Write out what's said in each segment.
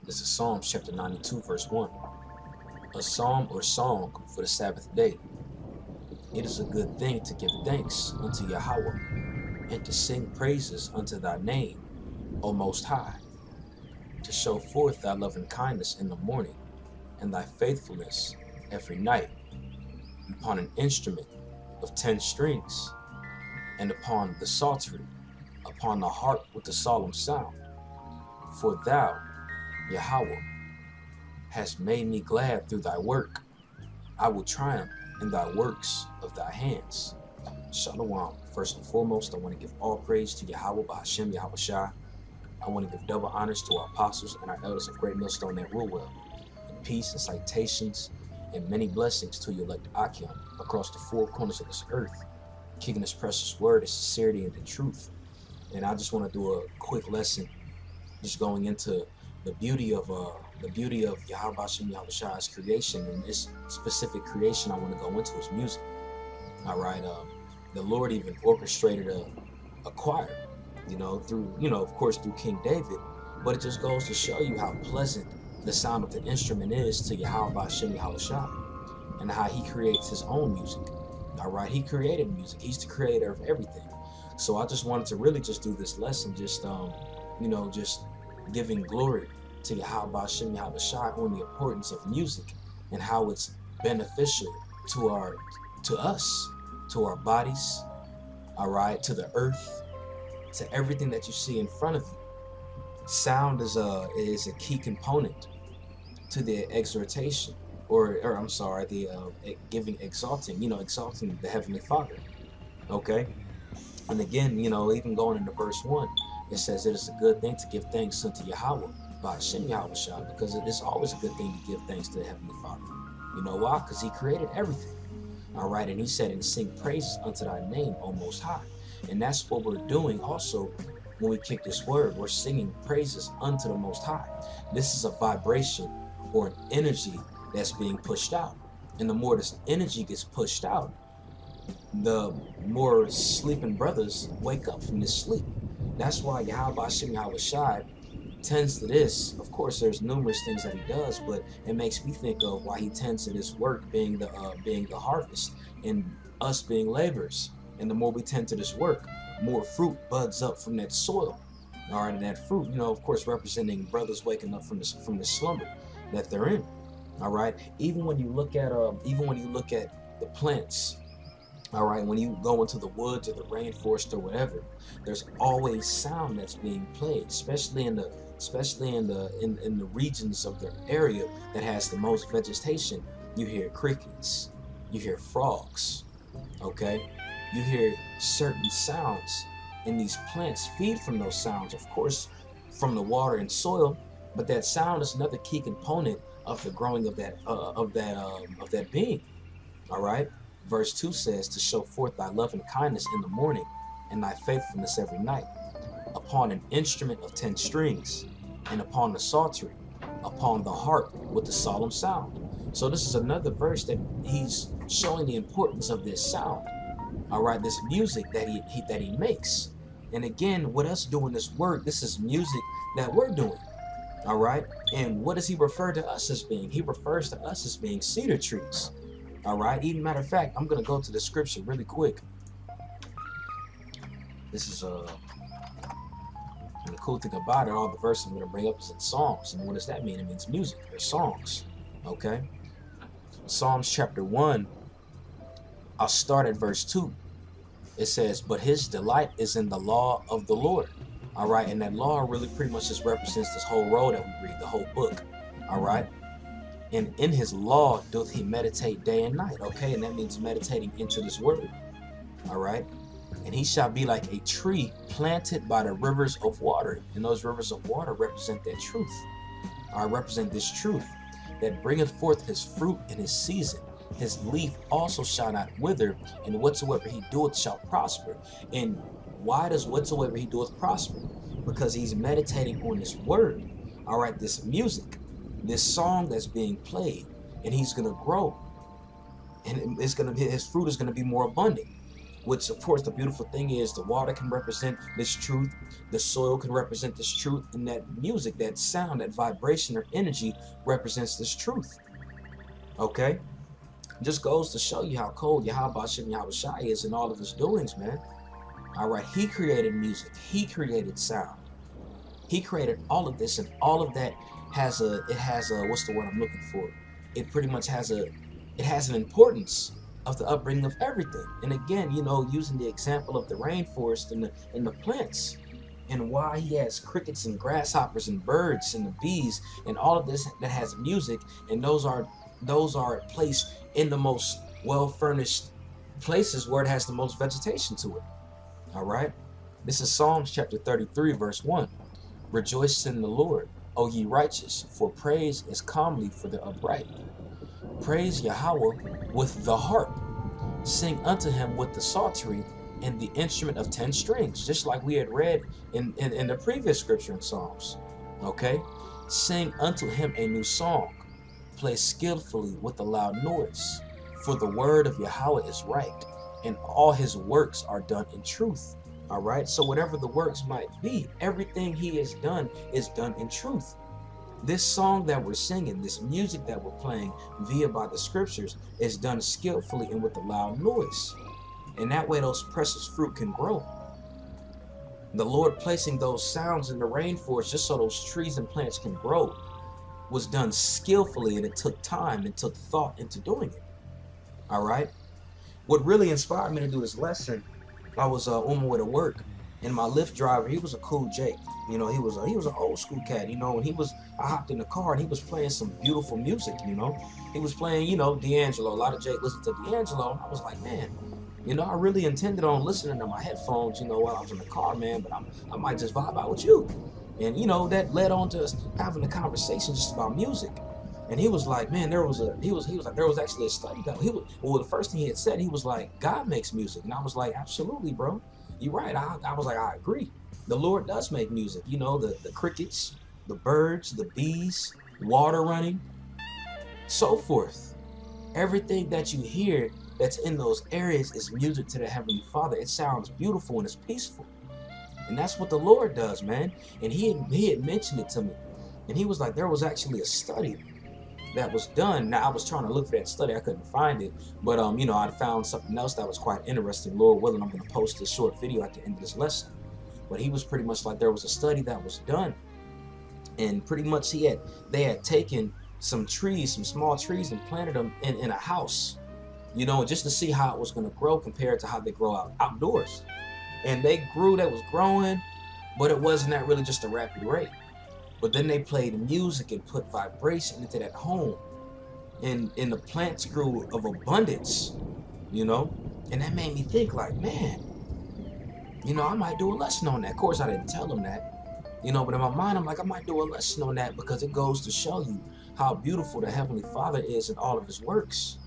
This is Psalms chapter 92, verse 1. A psalm or song for the Sabbath day. It is a good thing to give thanks unto Yahweh, and to sing praises unto thy name, O Most High, to show forth thy loving kindness in the morning, and thy faithfulness every night, upon an instrument of 10 strings, and upon the psaltery, upon the harp with the solemn sound. For thou, Yahweh, hast made me glad through thy work. I will triumph in thy works of thy hands. Shalom. First and foremost, I want to give all praise to Yahweh Bahashem Yahweh Shai. I want to give double honors to our apostles and our elders of Great Millstone that rule well. And peace and citations and many blessings to your elect Akim across the four corners of this earth, kicking this precious word of sincerity and the truth. And I just want to do a quick lesson, just going into the beauty of Yahweh Bahashem Yahweh Shai's creation. And this specific creation I want to go into is music. All right. The Lord even orchestrated a choir, through, of course, through King David. But it just goes to show you how pleasant the sound of the instrument is to Yahweh Bahashem Yahweh Shai, and how he creates his own music. All right. He created music. He's the creator of everything. So I just wanted to really just do this lesson, just giving glory to Yahweh Bahashem Yahweh Shai on the importance of music and how it's beneficial to us, to our bodies, all right, to the earth, to everything that you see in front of you. Sound is a key component to the exhortation, exalting the Heavenly Father. Okay, and again, even going into verse 1, it says it is a good thing to give thanks unto Yahweh by Hashem Yahweh Shai, because it is always a good thing to give thanks to the Heavenly Father. You know why? Because he created everything. All right, and he said, and sing praises unto thy name, O Most High. And that's what we're doing also when we kick this word. We're singing praises unto the Most High. This is a vibration or an energy that's being pushed out. And the more this energy gets pushed out, the more sleeping brothers wake up from this sleep. That's why Yahweh Bahashem Yahweh Shai tends to this. Of course, there's numerous things that he does, but it makes me think of why he tends to this work being the harvest and us being laborers. And the more we tend to this work, more fruit buds up from that soil. All right, and that fruit, of course, representing brothers waking up from the slumber that they're in. All right, even when you look at the plants. All right, when you go into the woods or the rainforest or whatever, there's always sound that's being played, especially in the regions of the area that has the most vegetation. You hear crickets, you hear frogs, okay? You hear certain sounds, and these plants feed from those sounds, of course, from the water and soil. But that sound is another key component of the growing of that being. All right. Verse 2 says, to show forth thy loving kindness in the morning, and thy faithfulness every night, upon an instrument of 10 strings, and upon the psaltery, upon the harp with the solemn sound. So this is another verse that he's showing the importance of this sound. All right, this music that he makes. And again, with us doing this work, this is music that we're doing. All right, and what does he refer to us as being? He refers to us as being cedar trees. All right, even matter of fact, I'm going to go to the scripture really quick. This is and the cool thing about it, all the verses I'm going to bring up is in Psalms. And what does that mean? It means music or songs. Okay, Psalms chapter 1, I'll start at verse 2. It says, but his delight is in the law of the Lord. All right, and that law really pretty much just represents this whole road that we read, the whole book. All right. And in his law doth he meditate day and night. Okay, and that means meditating into this word. All right. And he shall be like a tree planted by the rivers of water. And those rivers of water represent that truth. I represent this truth that bringeth forth his fruit in his season. His leaf also shall not wither, and whatsoever he doeth shall prosper. And why does whatsoever he doeth prosper? Because he's meditating on this word. All right, this music, this song that's being played, and he's going to grow, and his fruit is going to be more abundant. which of course the beautiful thing is the water can represent this truth, the soil can represent this truth, and that music, that sound, that vibration or energy represents this truth. Okay? Just goes to show you how cold Yahweh Shem Yahweh Shai is in all of his doings, man. All right, he created music, he created sound, he created all of this, and all of that has a, what's the word I'm looking for? It pretty much has it has an importance of the upbringing of everything. And again, you know, using the example of the rainforest and the plants, and why he has crickets and grasshoppers and birds and the bees and all of this that has music, and those are placed in the most well furnished places where it has the most vegetation to it. All right, this is Psalms chapter 33 verse 1. Rejoice in the Lord, O ye righteous, for praise is comely for the upright. Praise Yahweh with the harp, sing unto him with the psaltery and the instrument of 10 strings, just like we had read in the previous scripture in Psalms. Okay, sing unto him a new song, play skillfully with a loud noise, for the word of Yahweh is right, and all his works are done in truth. All right, so whatever the works might be, everything he has done is done in truth. This song that we're singing, this music that we're playing via by the scriptures, is done skillfully and with a loud noise. And that way those precious fruit can grow. The Lord placing those sounds in the rainforest just so those trees and plants can grow was done skillfully, and it took time and took thought into doing it. All right. What really inspired me to do this lesson, I was on my way to work, and my Lyft driver, he was a cool Jake. You know, he was an old school cat. You know, and I hopped in the car and he was playing some beautiful music. You know, he was playing, you know, D'Angelo. A lot of Jake listened to D'Angelo, and I was like, man, you know, I really intended on listening to my headphones, you know, while I was in the car, man. But I might just vibe out with you. And you know, that led on to us having a conversation just about music. And he was like, man, he was like, there was actually a study that the first thing he had said, he was like, God makes music. And I was like, absolutely, bro. You're right. I was like, I agree. The Lord does make music. You know, the crickets, the birds, the bees, water running, so forth. Everything that you hear that's in those areas is music to the Heavenly Father. It sounds beautiful and it's peaceful. And that's what the Lord does, man. And he had mentioned it to me. And he was like, there was actually a study that was done. Now, I was trying to look for that study. I couldn't find it. But, you know, I found something else that was quite interesting. Lord willing, I'm going to post this short video at the end of this lesson. But he was pretty much like, there was a study that was done. And pretty much they had taken some trees, some small trees, and planted them in a house, you know, just to see how it was going to grow compared to how they grow outdoors. And they was growing, but it wasn't that really just a rapid rate. But then they played music and put vibration into that home. And the plants grew of abundance, you know? And that made me think like, man, you know, I might do a lesson on that. Of course, I didn't tell them that, you know, but in my mind, I'm like, I might do a lesson on that because it goes to show you how beautiful the Heavenly Father is in all of his works.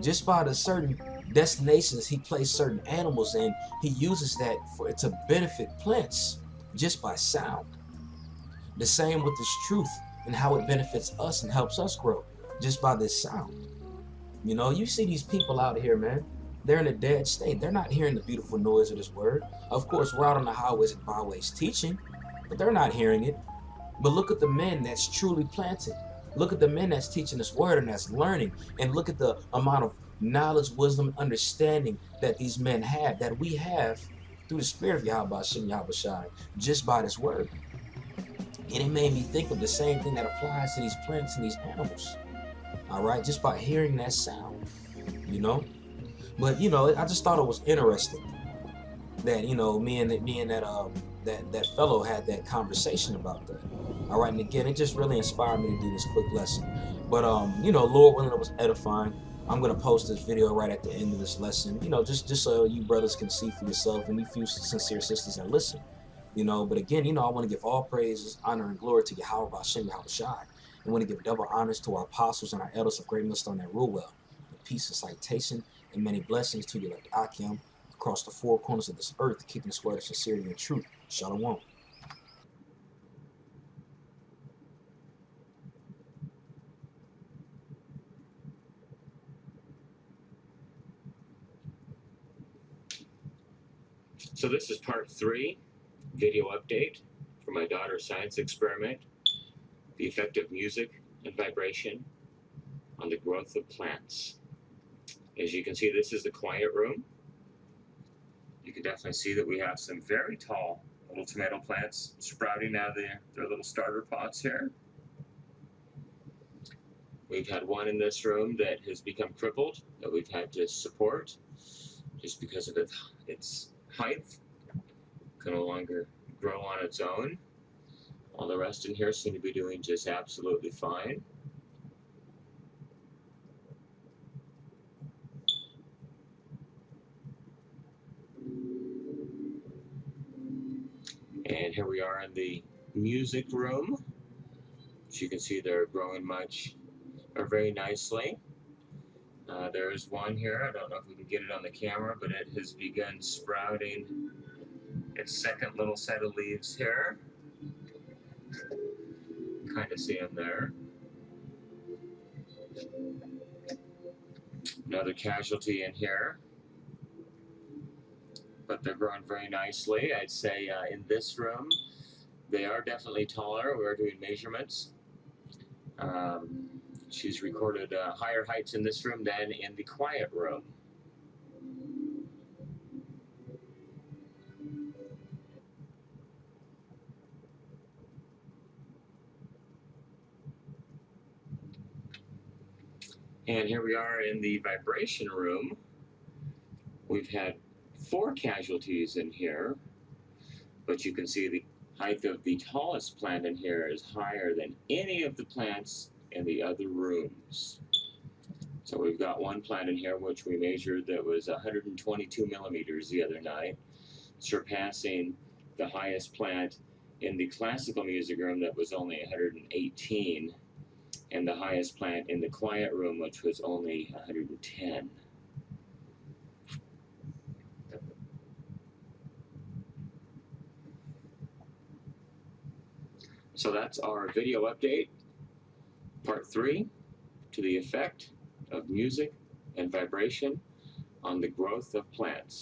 Just by the certain destinations he placed certain animals in, he uses that to benefit plants just by sound. The same with this truth and how it benefits us and helps us grow just by this sound. You know, you see these people out here, man, they're in a dead state. They're not hearing the beautiful noise of this word. Of course, we're out on the highways and byways teaching, but they're not hearing it. But look at the men that's truly planted. Look at the men that's teaching this word and that's learning. And look at the amount of knowledge, wisdom, and understanding that these men have, that we have through the Spirit of Yahweh Shem Yahweh Shai, just by this word. And it made me think of the same thing that applies to these plants and these animals. All right, just by hearing that sound, you know. But you know, I just thought it was interesting that, you know, me and that fellow had that conversation about that. All right, and again, it just really inspired me to do this quick lesson. But you know, Lord willing, it was edifying. I'm gonna post this video right at the end of this lesson. You know, just so you brothers can see for yourself, and you few sincere sisters and listen. You know, but again, you know, I want to give all praises, honor, and glory to Yahweh Hashem Yahweh Shai. I want to give double honors to our apostles and our elders of great millstone that rule well. Peace and citation, and many blessings to you like Akim across the four corners of this earth, keeping this word of sincerity and truth. Shalom. So this is part 3, video update for my daughter's science experiment, the effect of music and vibration on the growth of plants. As you can see, this is the quiet room. You can definitely see that we have some very tall little tomato plants sprouting out of their little starter pots here. We've had one in this room that has become crippled, that we've had to support just because of its height. Can no longer grow on its own. All the rest in here seem to be doing just absolutely fine. And here we are in the music room. As you can see, they're growing very nicely. There's one here. I don't know if we can get it on the camera, but it has begun sprouting its second little set of leaves here. Kind of see them there. Another casualty in here. But they're growing very nicely. I'd say in this room, they are definitely taller. We're doing measurements. She's recorded higher heights in this room than in the quiet room. And here we are in the vibration room. We've had 4 casualties in here, but you can see the height of the tallest plant in here is higher than any of the plants in the other rooms. So we've got one plant in here which we measured that was 122 millimeters the other night, surpassing the highest plant in the classical music room that was only 118, and the highest plant in the quiet room, which was only 110. So that's our video update, part 3, to the effect of music and vibration on the growth of plants.